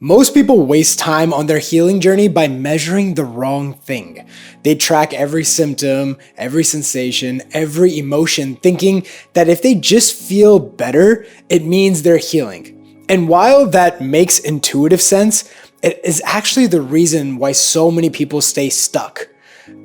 Most people waste time on their healing journey by measuring the wrong thing. They track every symptom, every sensation, every emotion, thinking that if they just feel better, it means they're healing. And while that makes intuitive sense, it is actually the reason why so many people stay stuck.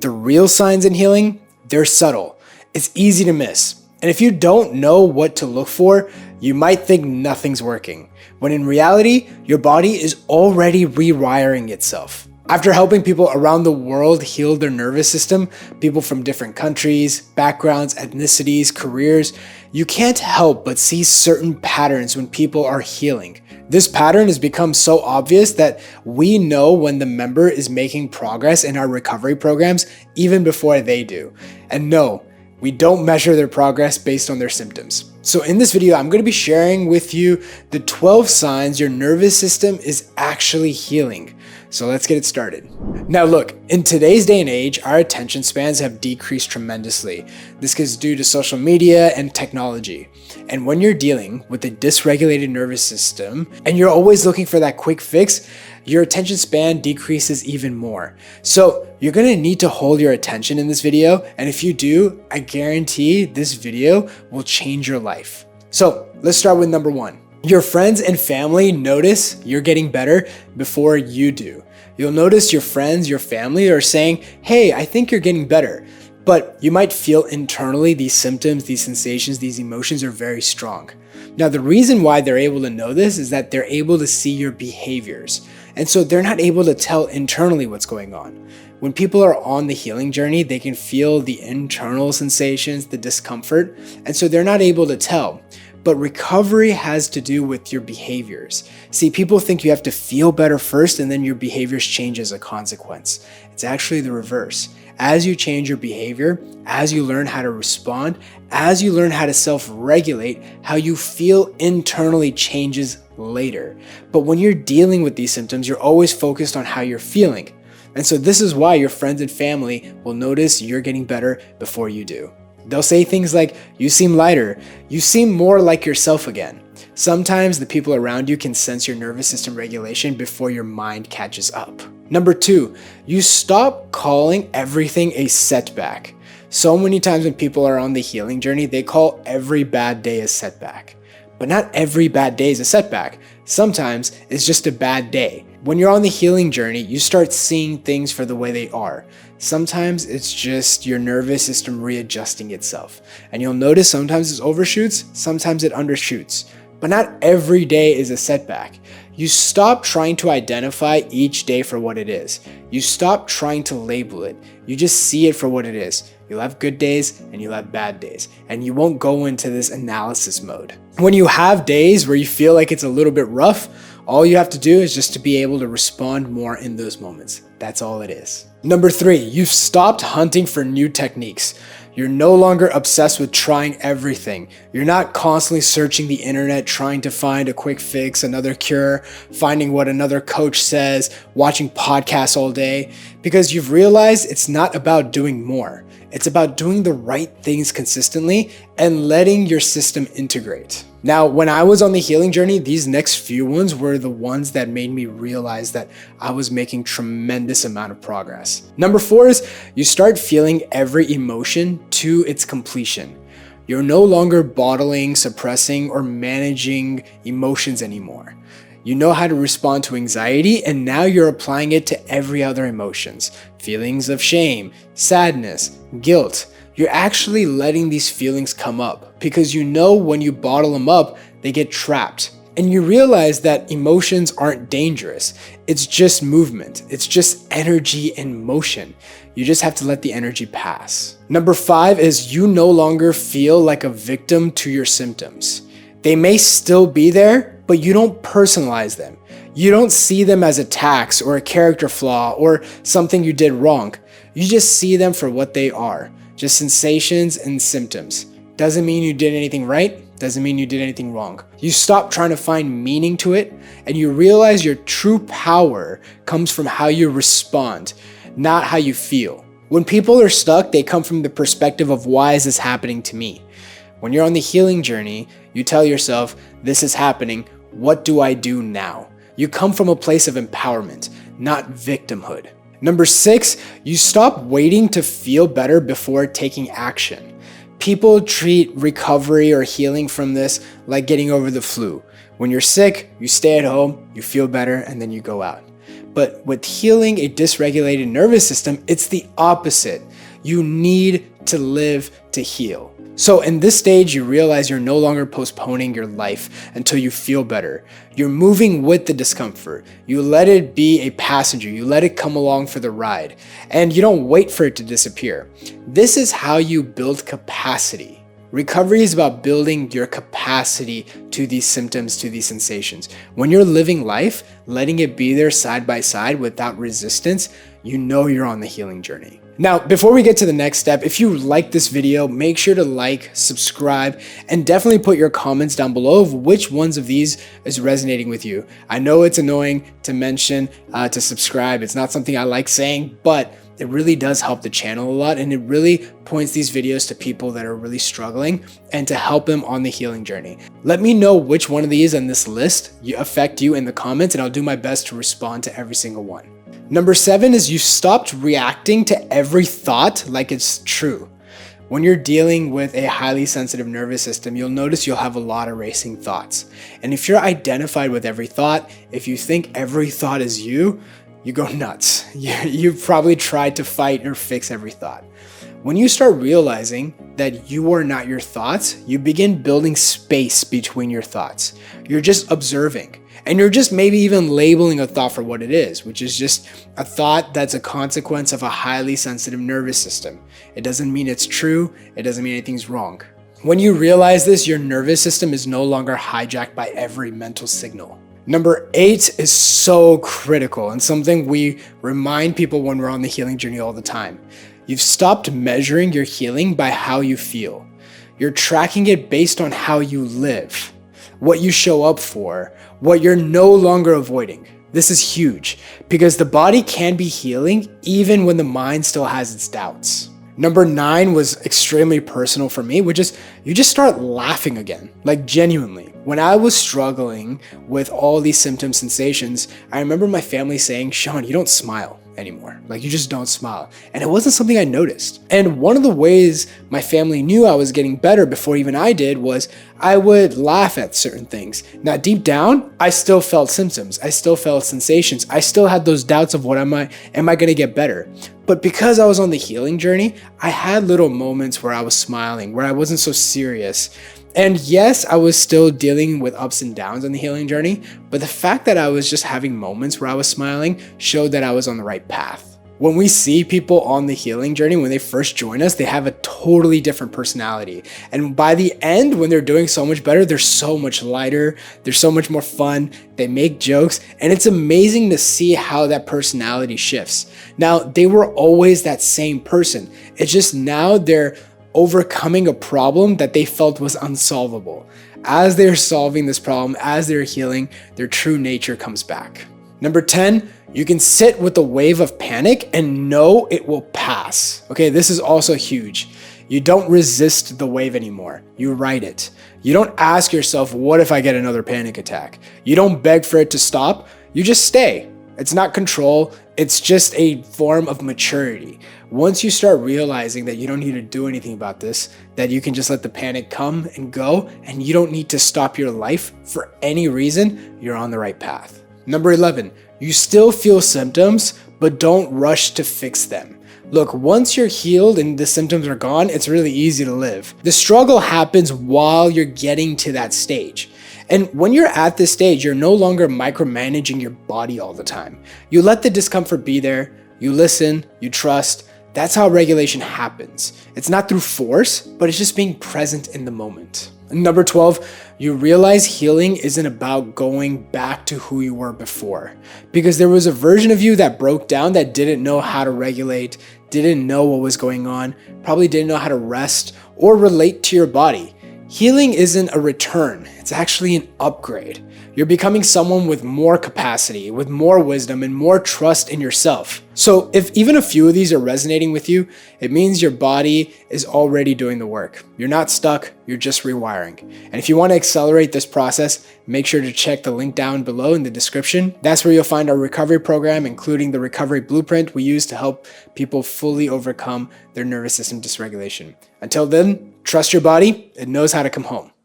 The real signs in healing, they're subtle. It's easy to miss. And if you don't know what to look for, you might think nothing's working, when in reality, your body is already rewiring itself. After helping people around the world heal their nervous system, people from different countries, backgrounds, ethnicities, careers, you can't help but see certain patterns when people are healing. This pattern has become so obvious that we know when the member is making progress in our recovery programs even before they do. And no, we don't measure their progress based on their symptoms. So in this video, I'm going to be sharing with you the 12 signs your nervous system is actually healing. So let's get it started. Now look, in today's day and age, our attention spans have decreased tremendously. This is due to social media and technology. And when you're dealing with a dysregulated nervous system and you're always looking for that quick fix, your attention span decreases even more. So you're gonna need to hold your attention in this video. And if you do, I guarantee this video will change your life. So let's start with number one. Your friends and family notice you're getting better before you do. You'll notice your friends, your family are saying, hey, I think you're getting better. But you might feel internally these symptoms, these sensations, these emotions are very strong. Now, the reason why they're able to know this is that they're able to see your behaviors. And so they're not able to tell internally what's going on. When people are on the healing journey, they can feel the internal sensations, the discomfort, and so they're not able to tell. But recovery has to do with your behaviors. See, people think you have to feel better first and then your behaviors change as a consequence. It's actually the reverse. As you change your behavior, as you learn how to respond, as you learn how to self-regulate, how you feel internally changes later. But when you're dealing with these symptoms, you're always focused on how you're feeling. And so this is why your friends and family will notice you're getting better before you do. They'll say things like, you seem lighter, you seem more like yourself again. Sometimes the people around you can sense your nervous system regulation before your mind catches up. Number two, you stop calling everything a setback. So many times when people are on the healing journey, they call every bad day a setback. But not every bad day is a setback. Sometimes it's just a bad day. When you're on the healing journey, you start seeing things for the way they are. Sometimes it's just your nervous system readjusting itself. And you'll notice sometimes it overshoots, sometimes it undershoots. But not every day is a setback. You stop trying to identify each day for what it is. You stop trying to label it. You just see it for what it is. You'll have good days and you'll have bad days. And you won't go into this analysis mode. When you have days where you feel like it's a little bit rough, all you have to do is just to be able to respond more in those moments. That's all it is. Number three, you've stopped hunting for new techniques. You're no longer obsessed with trying everything. You're not constantly searching the internet, trying to find a quick fix, another cure, finding what another coach says, watching podcasts all day, because you've realized it's not about doing more. It's about doing the right things consistently and letting your system integrate. Now, when I was on the healing journey, these next few ones were the ones that made me realize that I was making tremendous amount of progress. Number four is you start feeling every emotion to its completion. You're no longer bottling, suppressing, or managing emotions anymore. You know how to respond to anxiety, and now you're applying it to every other emotions. Feelings of shame, sadness, guilt. You're actually letting these feelings come up because you know when you bottle them up, they get trapped. And you realize that emotions aren't dangerous. It's just movement. It's just energy and motion. You just have to let the energy pass. Number five is you no longer feel like a victim to your symptoms. They may still be there, but you don't personalize them. You don't see them as attacks or a character flaw or something you did wrong. You just see them for what they are. Just sensations and symptoms. Doesn't mean you did anything right, doesn't mean you did anything wrong. You stop trying to find meaning to it, and you realize your true power comes from how you respond, not how you feel. When people are stuck, they come from the perspective of why is this happening to me? When you're on the healing journey, you tell yourself, this is happening, what do I do now? You come from a place of empowerment, not victimhood. Number 6, you stop waiting to feel better before taking action. People treat recovery or healing from this like getting over the flu. When you're sick, you stay at home, you feel better, and then you go out. But with healing a dysregulated nervous system, it's the opposite. You need to live to heal. So in this stage, you realize you're no longer postponing your life until you feel better. You're moving with the discomfort. You let it be a passenger. You let it come along for the ride. And you don't wait for it to disappear. This is how you build capacity. Recovery is about building your capacity to these symptoms, to these sensations. When you're living life, letting it be there side by side without resistance, you know you're on the healing journey. Now, before we get to the next step, if you like this video, make sure to like, subscribe, and definitely put your comments down below of which ones of these is resonating with you. I know it's annoying to mention to subscribe. It's not something I like saying, but it really does help the channel a lot, and it really points these videos to people that are really struggling and to help them on the healing journey. Let me know which one of these on this list affect you in the comments, and I'll do my best to respond to every single one. Number 7 is you stopped reacting to every thought like it's true. When you're dealing with a highly sensitive nervous system, you'll notice you'll have a lot of racing thoughts. And if you're identified with every thought, if you think every thought is you go nuts. You've probably tried to fight or fix every thought. When you start realizing that you are not your thoughts, you begin building space between your thoughts. You're just observing. And you're just maybe even labeling a thought for what it is, which is just a thought that's a consequence of a highly sensitive nervous system. It doesn't mean it's true. It doesn't mean anything's wrong. When you realize this, your nervous system is no longer hijacked by every mental signal. Number 8 is so critical and something we remind people when we're on the healing journey all the time. You've stopped measuring your healing by how you feel. You're tracking it based on how you live, what you show up for, what you're no longer avoiding. This is huge because the body can be healing even when the mind still has its doubts. Number 9 was extremely personal for me, which is you just start laughing again, like genuinely. When I was struggling with all these symptom sensations, I remember my family saying, "Shaan, you don't smile anymore. Like you just don't smile." And it wasn't something I noticed. And one of the ways my family knew I was getting better before even I did was I would laugh at certain things. Now deep down, I still felt symptoms. I still felt sensations. I still had those doubts of am I going to get better? But because I was on the healing journey, I had little moments where I was smiling, where I wasn't so serious. And yes, I was still dealing with ups and downs on the healing journey, but the fact that I was just having moments where I was smiling showed that I was on the right path. When we see people on the healing journey, when they first join us, they have a totally different personality. And by the end, when they're doing so much better, they're so much lighter, they're so much more fun, they make jokes, and it's amazing to see how that personality shifts. Now, they were always that same person. It's just now they're overcoming a problem that they felt was unsolvable. As they're solving this problem, as they're healing, their true nature comes back. Number 10, you can sit with the wave of panic and know it will pass. Okay, this is also huge. You don't resist the wave anymore. You ride it. You don't ask yourself, what if I get another panic attack? You don't beg for it to stop. You just stay. It's not control. It's just a form of maturity. Once you start realizing that you don't need to do anything about this, that you can just let the panic come and go, and you don't need to stop your life for any reason, you're on the right path. Number 11, you still feel symptoms, but don't rush to fix them. Look, once you're healed and the symptoms are gone, it's really easy to live. The struggle happens while you're getting to that stage. And when you're at this stage, you're no longer micromanaging your body all the time. You let the discomfort be there, you listen, you trust. That's how regulation happens. It's not through force, but it's just being present in the moment. Number 12, you realize healing isn't about going back to who you were before. Because there was a version of you that broke down, that didn't know how to regulate, didn't know what was going on, probably didn't know how to rest or relate to your body. Healing isn't a return, it's actually an upgrade. You're becoming someone with more capacity, with more wisdom, and more trust in yourself. So if even a few of these are resonating with you, it means your body is already doing the work. You're not stuck, you're just rewiring. And if you want to accelerate this process, make sure to check the link down below in the description. That's where you'll find our recovery program, including the recovery blueprint we use to help people fully overcome their nervous system dysregulation. Until then, trust your body, it knows how to come home.